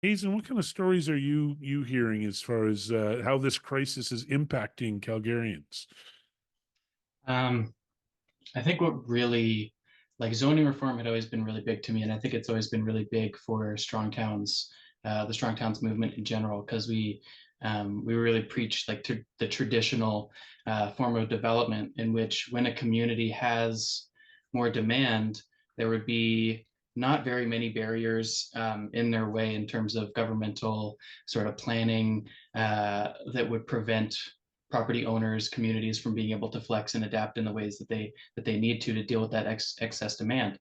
Hazen, what kind of stories are you hearing as far as how this crisis is impacting Calgarians? Um, I think what really, like zoning reform had always been really big to me, and I think it's always been really big for Strong Towns, the Strong Towns movement in general, because we really preach like the traditional form of development in which when a community has more demand, there would be not very many barriers in their way in terms of governmental sort of planning that would prevent property owners, communities from being able to flex and adapt in the ways that they need to deal with that excess demand.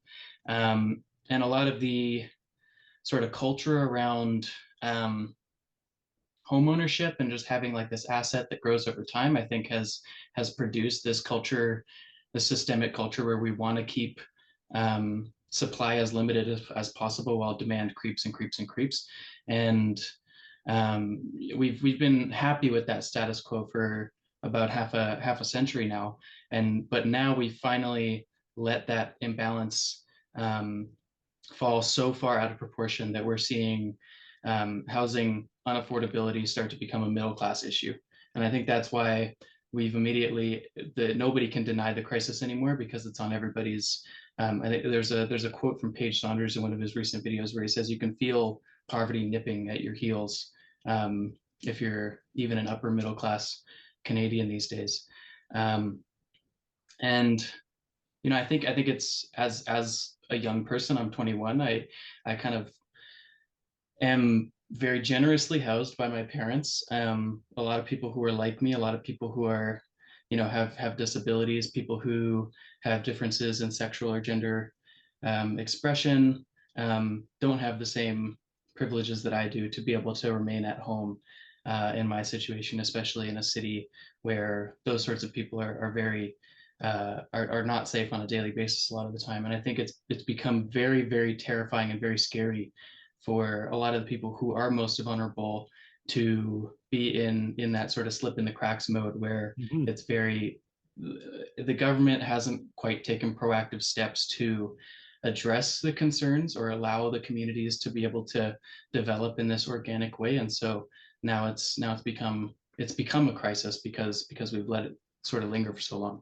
And a lot of the sort of culture around home ownership and just having like this asset that grows over time, I think has produced this culture, the systemic culture where we want to keep supply as limited as possible while demand creeps and creeps and creeps. And we've been happy with that status quo for about half a century now, and but now we finally let that imbalance um, fall so far out of proportion that we're seeing housing unaffordability start to become a middle class issue. And I think that's why we've immediately that nobody can deny the crisis anymore because it's on everybody's. I think there's a quote from Paige Saunders in one of his recent videos where he says you can feel poverty nipping at your heels if you're even an upper middle class Canadian these days. Um, and I think it's as a young person, I'm 21. I kind of am very generously housed by my parents. A lot of people who are like me, a lot of people who are, have disabilities, people who have differences in sexual or gender expression, don't have the same privileges that I do to be able to remain at home in my situation, especially in a city where those sorts of people are very are not safe on a daily basis a lot of the time. And I think it's become very, very terrifying and very scary for a lot of the people who are most vulnerable to be in that sort of slip in the cracks mode where Mhm. it's very the government hasn't quite taken proactive steps to address the concerns or allow the communities to be able to develop in this organic way. And so now it's become a crisis because we've let it sort of linger for so long.